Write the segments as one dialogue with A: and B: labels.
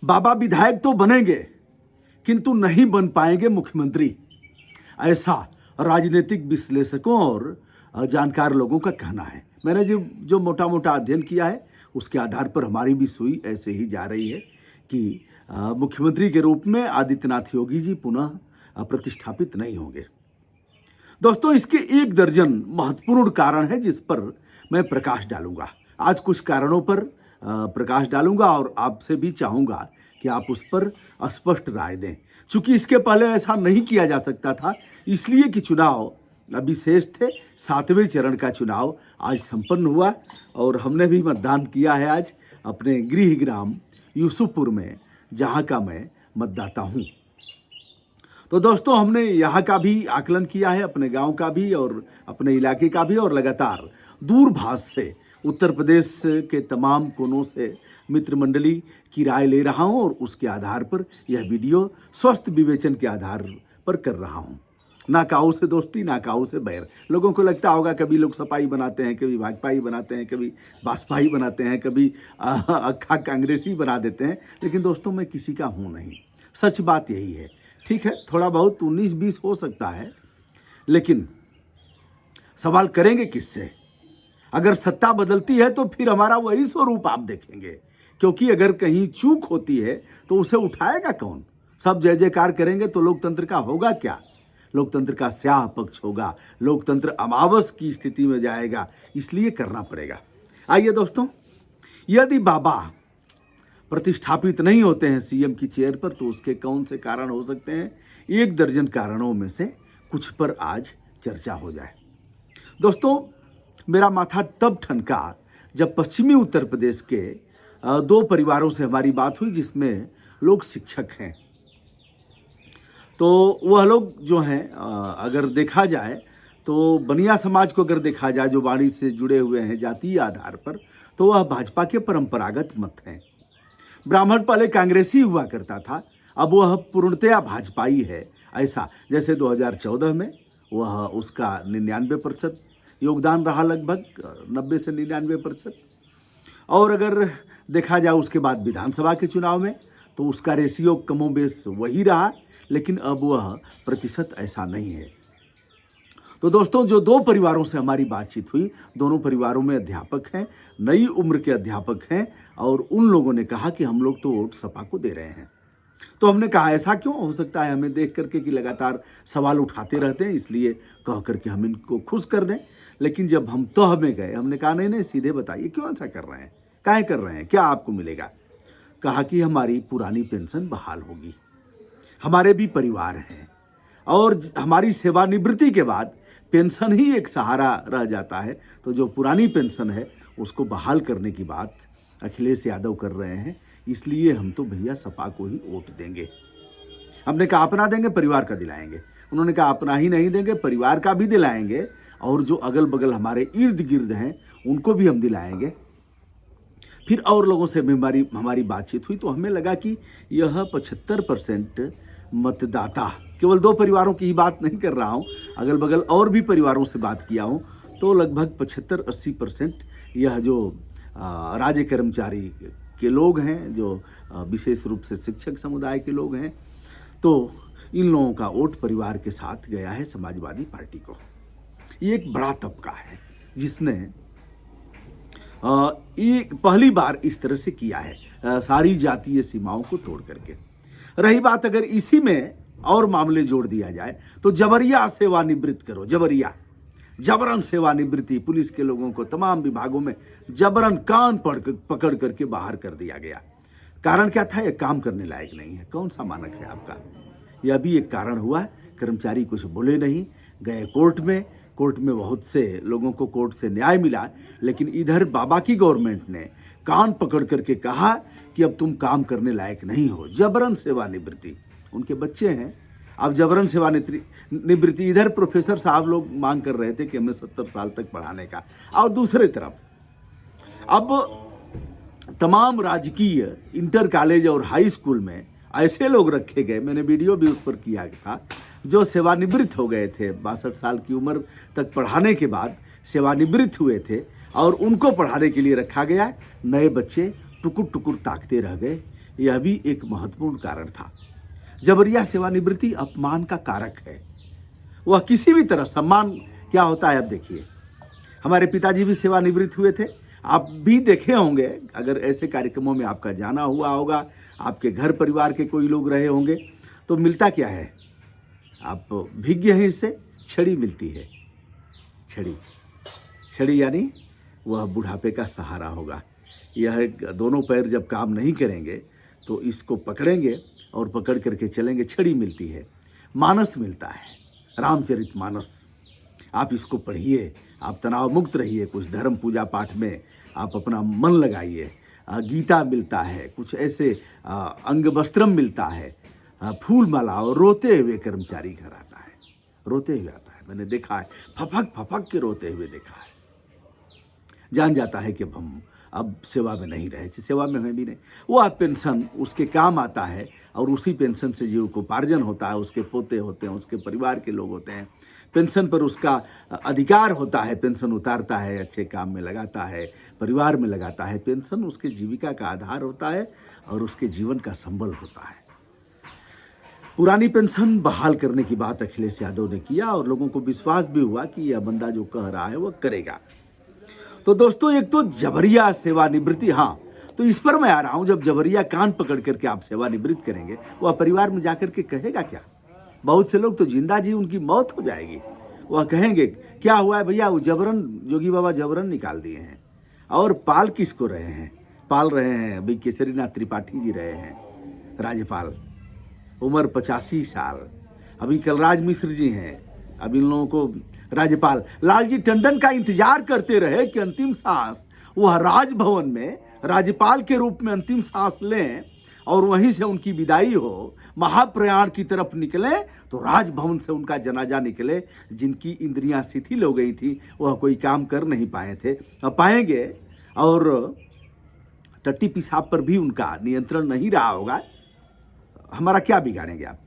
A: बाबा विधायक तो बनेंगे किंतु नहीं बन पाएंगे मुख्यमंत्री, ऐसा राजनीतिक विश्लेषकों और जानकार लोगों का कहना है। मैंने जो मोटा मोटा अध्ययन किया है उसके आधार पर हमारी भी सुई ऐसे ही जा रही है कि मुख्यमंत्री के रूप में आदित्यनाथ योगी जी पुनः प्रतिष्ठापित नहीं होंगे। दोस्तों, इसके 1 दर्जन महत्वपूर्ण कारण है जिस पर मैं प्रकाश डालूंगा। आज कुछ कारणों पर प्रकाश डालूंगा और आपसे भी चाहूंगा कि आप उस पर स्पष्ट राय दें। चूंकि इसके पहले ऐसा नहीं किया जा सकता था, इसलिए कि चुनाव अभी शेष थे। 7वें चरण का चुनाव आज संपन्न हुआ और हमने भी मतदान किया है आज अपने गृह ग्राम यूसुफपुर में, जहां का मैं मतदाता हूं। तो दोस्तों, हमने यहाँ का भी आकलन किया है, अपने गांव का भी और अपने इलाके का भी, और लगातार दूरभाष से उत्तर प्रदेश के तमाम कोनों से मित्र मंडली की राय ले रहा हूं और उसके आधार पर यह वीडियो स्वस्थ विवेचन के आधार पर कर रहा हूं। ना काऊ से दोस्ती, ना काऊ से बैर। लोगों को लगता होगा कभी लोग सपाई बनाते हैं, कभी भाजपा ही बनाते हैं, कभी बासपा ही बनाते हैं, कभी अक्खा कांग्रेसी बना देते हैं, लेकिन दोस्तों मैं किसी का हूँ नहीं। सच बात यही है। ठीक है, थोड़ा बहुत 19-20 हो सकता है, लेकिन सवाल करेंगे किससे? अगर सत्ता बदलती है तो फिर हमारा वही स्वरूप आप देखेंगे, क्योंकि अगर कहीं चूक होती है तो उसे उठाएगा कौन? सब जय जयकार करेंगे तो लोकतंत्र का होगा क्या? लोकतंत्र का स्याह पक्ष होगा, लोकतंत्र अमावस की स्थिति में जाएगा। इसलिए करना पड़ेगा। आइए दोस्तों, यदि बाबा प्रतिष्ठापित नहीं होते हैं सीएम की चेयर पर तो उसके कौन से कारण हो सकते हैं? 1 दर्जन कारणों में से कुछ पर आज चर्चा हो जाए। दोस्तों, मेरा माथा तब ठनका जब पश्चिमी उत्तर प्रदेश के 2 परिवारों से हमारी बात हुई जिसमें लोग शिक्षक हैं। तो वह लोग जो हैं, अगर देखा जाए तो बनिया समाज को अगर देखा जाए, जो वाणी से जुड़े हुए हैं जातीय आधार पर, तो वह भाजपा के परंपरागत मत हैं। ब्राह्मण पहले कांग्रेसी हुआ करता था, अब वह पूर्णतया भाजपाई है। ऐसा जैसे 2014 में वह उसका 99% योगदान रहा, लगभग 90 से 99%। और अगर देखा जाए उसके बाद विधानसभा के चुनाव में तो उसका रेशियो कमोबेश वही रहा, लेकिन अब वह प्रतिशत ऐसा नहीं है। तो दोस्तों, जो 2 परिवारों से हमारी बातचीत हुई, दोनों परिवारों में अध्यापक हैं, नई उम्र के अध्यापक हैं, और उन लोगों ने कहा कि हम लोग तो वोट सपा को दे रहे हैं। तो हमने कहा ऐसा क्यों हो सकता है? हमें देख करके कि लगातार सवाल उठाते रहते हैं, इसलिए कह करके हम इनको खुश कर दें। लेकिन जब हम तह में गए, हमने कहा नहीं नहीं, सीधे बताइए क्यों ऐसा कर रहे हैं, काहे कर रहे हैं, क्या आपको मिलेगा? कहा कि हमारी पुरानी पेंशन बहाल होगी। हमारे भी परिवार हैं और हमारी सेवानिवृत्ति के बाद पेंशन ही एक सहारा रह जाता है, तो जो पुरानी पेंशन है उसको बहाल करने की बात अखिलेश यादव कर रहे हैं, इसलिए हम तो भैया सपा को ही वोट देंगे। हमने कहा अपना देंगे, परिवार का दिलाएंगे। उन्होंने कहा अपना ही नहीं देंगे, परिवार का भी दिलाएंगे, और जो अगल बगल हमारे इर्द गिर्द हैं उनको भी हम दिलाएंगे। फिर और लोगों से भी हमारी बातचीत हुई तो हमें लगा कि यह 75% मतदाता, केवल 2 परिवारों की ही बात नहीं कर रहा हूँ, अगल बगल और भी परिवारों से बात किया हूँ, तो लगभग 75-80% यह जो राज्य कर्मचारी के लोग हैं, जो विशेष रूप से शिक्षक समुदाय के लोग हैं, तो इन लोगों का वोट परिवार के साथ गया है समाजवादी पार्टी को। ये एक बड़ा तबका है जिसने एक पहली बार इस तरह से किया है, सारी जातीय सीमाओं को तोड़ करके। रही बात अगर इसी में और मामले जोड़ दिया जाए तो जबरिया सेवानिवृत्त करो, जबरन सेवानिवृत्ति, पुलिस के लोगों को तमाम विभागों में जबरन कान पकड़ करके बाहर कर दिया गया। कारण क्या था? यह काम करने लायक नहीं है। कौन सा मानक है आपका? यह भी एक कारण हुआ। कर्मचारी कुछ बोले नहीं, गए कोर्ट में बहुत से लोगों को कोर्ट से न्याय मिला, लेकिन इधर बाबा की गवर्नमेंट ने कान पकड़ करके कहा कि अब तुम काम करने लायक नहीं हो, जबरन सेवानिवृत्ति। उनके बच्चे हैं, अब जबरन सेवानिवृत्ति। इधर प्रोफेसर साहब लोग मांग कर रहे थे कि हमें 70 साल तक पढ़ाने का, और दूसरे तरफ अब तमाम राजकीय इंटर कॉलेज और हाई स्कूल में ऐसे लोग रखे गए, मैंने वीडियो भी उस पर किया था, जो सेवानिवृत्त हो गए थे, 62 साल की उम्र तक पढ़ाने के बाद सेवानिवृत्त हुए थे, और उनको पढ़ाने के लिए रखा गया। नए बच्चे टुकुर टुकुर ताकते रह गए यह भी एक महत्वपूर्ण कारण था। जबरिया सेवानिवृत्ति अपमान का कारक है। वह किसी भी तरह सम्मान क्या होता है, अब देखिए, हमारे पिताजी भी सेवानिवृत्त हुए थे, आप भी देखे होंगे, अगर ऐसे कार्यक्रमों में आपका जाना हुआ होगा, आपके घर परिवार के कोई लोग रहे होंगे, तो मिलता क्या है, आप भिज्ञ हैं इससे, छड़ी मिलती है। छड़ी, छड़ी यानी वह बुढ़ापे का सहारा होगा। यह दोनों पैर जब काम नहीं करेंगे तो इसको पकड़ेंगे और पकड़ करके चलेंगे, छड़ी मिलती है। मानस मिलता है, रामचरितमानस, आप इसको पढ़िए, आप तनाव मुक्त रहिए, कुछ धर्म पूजा पाठ में आप अपना मन लगाइए। गीता मिलता है, कुछ ऐसे अंग वस्त्रम मिलता है, फूल माला, और रोते हुए कर्मचारी घर आता है, रोते हुए आता है, मैंने देखा है, फपक फपक के रोते हुए देखा है। जान जाता है कि हम अब सेवा में नहीं रहे, सेवा में हैं भी नहीं। वह पेंशन उसके काम आता है और उसी पेंशन से जीव को उपार्जन होता है, उसके पोते होते हैं, उसके परिवार के लोग होते हैं, पेंशन पर उसका अधिकार होता है, पेंशन उतारता है, अच्छे काम में लगाता है, परिवार में लगाता है। पेंशन उसके जीविका का आधार होता है और उसके जीवन का संबल होता है। पुरानी पेंशन बहाल करने की बात अखिलेश यादव ने किया और लोगों को विश्वास भी हुआ कि यह बंदा जो कह रहा है वह करेगा। तो दोस्तों, एक तो जबरिया सेवानिवृत्ति, हाँ, तो इस पर मैं आ रहा हूं, जब जबरिया कान पकड़ करके आप सेवानिवृत्त करेंगे, वह परिवार में जाकर के कहेगा क्या? बहुत से लोग तो जिंदा जी उनकी मौत हो जाएगी, वह कहेंगे क्या हुआ है भैया, वो जबरन जोगी बाबा जबरन निकाल दिए हैं। और पाल किसको रहे हैं? पाल रहे हैं अभी केसरीनाथ त्रिपाठी जी रहे हैं राज्यपाल, उम्र 85 साल। अभी कलराज मिश्र जी हैं, अब इन लोगों को राज्यपाल लालजी टंडन का इंतजार करते रहे कि अंतिम सांस वह राजभवन में राज्यपाल के रूप में अंतिम सांस लें और वहीं से उनकी विदाई हो, महाप्रयाण की तरफ निकले, तो राजभवन से उनका जनाजा निकले। जिनकी इंद्रियां शिथिल हो गई थी, वह कोई काम कर नहीं पाए थे, अब पाएंगे, और टट्टी पेशाब पर भी उनका नियंत्रण नहीं रहा होगा। हमारा क्या बिगाड़ेंगे आप?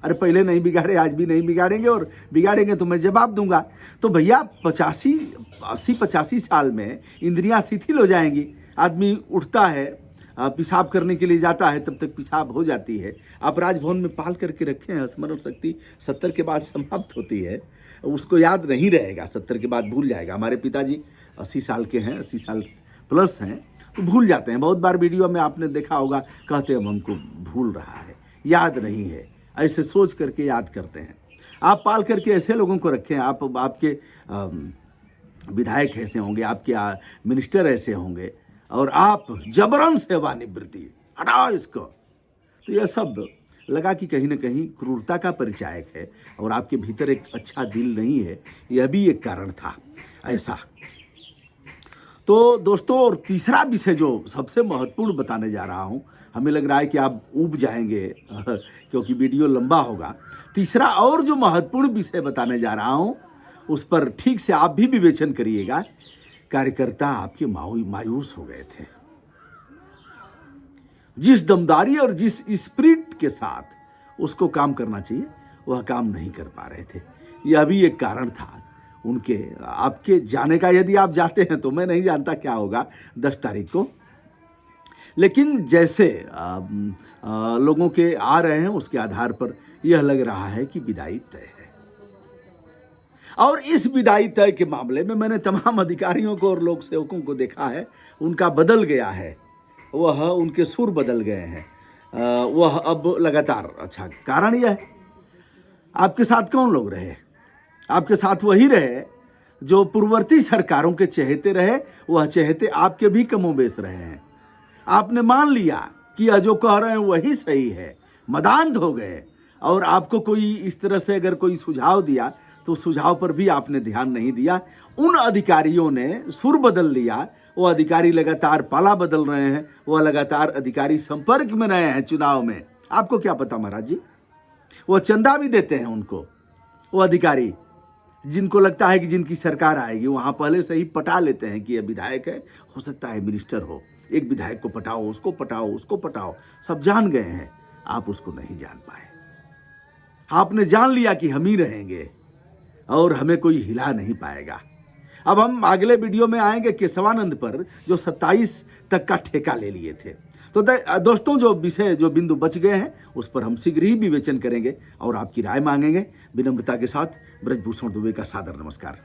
A: अरे पहले नहीं बिगाड़े, आज भी नहीं बिगाड़ेंगे, और बिगाड़ेंगे तो मैं जवाब दूंगा। तो भैया 80-85 साल में इंद्रियां शिथिल हो जाएंगी, आदमी उठता है, पेशाब करने के लिए जाता है, तब तक पेशाब हो जाती है। आप राजभवन में पाल करके रखे हैं, स्मरण शक्ति 70 के बाद समाप्त होती है, उसको याद नहीं रहेगा, 70 के बाद भूल जाएगा। हमारे पिताजी 80 साल के हैं, 80 साल प्लस हैं, तो भूल जाते हैं। बहुत बार वीडियो में आपने देखा होगा, कहते हैं हमको भूल रहा है, याद नहीं है, ऐसे सोच करके याद करते हैं। आप पाल करके ऐसे लोगों को रखें, आपके विधायक ऐसे होंगे, आपके मिनिस्टर ऐसे होंगे, और आप जबरन सेवानिवृत्ति, हटाओ इसको। तो यह सब लगा कि कहीं ना कहीं क्रूरता का परिचायक है और आपके भीतर एक अच्छा दिल नहीं है, यह भी एक कारण था ऐसा। तो दोस्तों, और तीसरा विषय जो सबसे महत्वपूर्ण बताने जा रहा हूं, हमें लग रहा है कि आप ऊब जाएंगे क्योंकि वीडियो लंबा होगा। तीसरा और जो महत्वपूर्ण विषय बताने जा रहा हूं, उस पर ठीक से आप भी विवेचन करिएगा। कार्यकर्ता आपके मायूस हो गए थे। जिस दमदारी और जिस स्पिरिट के साथ उसको काम करना चाहिए, वह काम नहीं कर पा रहे थे। यह भी एक कारण था उनके आपके जाने का। यदि आप जाते हैं तो मैं नहीं जानता क्या होगा 10 तारीख को, लेकिन जैसे लोगों के आ रहे हैं उसके आधार पर यह लग रहा है कि विदाई तय है। और इस विदाई तय के मामले में मैंने तमाम अधिकारियों को और लोक सेवकों को देखा है, उनका बदल गया है, वह उनके सुर बदल गए हैं, वह अब लगातार। अच्छा, कारण यह है, आपके साथ कौन लोग रहे? आपके साथ वही रहे जो पूर्ववर्ती सरकारों के चहेते रहे, वह चहेते आपके भी कमोबेश रहे हैं। आपने मान लिया कि यह जो कह रहे हैं वही सही है, मदांध हो गए, और आपको कोई इस तरह से अगर कोई सुझाव दिया तो सुझाव पर भी आपने ध्यान नहीं दिया। उन अधिकारियों ने सुर बदल लिया, वो अधिकारी लगातार पाला बदल रहे हैं, वह लगातार अधिकारी संपर्क में रहे हैं चुनाव में। आपको क्या पता महाराज जी, वो चंदा भी देते हैं उनको, वो अधिकारी जिनको लगता है कि जिनकी सरकार आएगी, वहां पहले से ही पटा लेते हैं कि यह विधायक है, हो सकता है मिनिस्टर हो, एक विधायक को पटाओ, उसको पटाओ, उसको पटाओ, सब जान गए हैं। आप उसको नहीं जान पाए। आपने जान लिया कि हम ही रहेंगे और हमें कोई हिला नहीं पाएगा। अब हम अगले वीडियो में आएंगे केशवानंद पर, जो 27 तक का ठेका ले लिए थे। तो दोस्तों, जो विषय, जो बिंदु बच गए हैं, उस पर हम शीघ्र ही विवेचन करेंगे और आपकी राय मांगेंगे। विनम्रता के साथ ब्रजभूषण दुबे का सादर नमस्कार।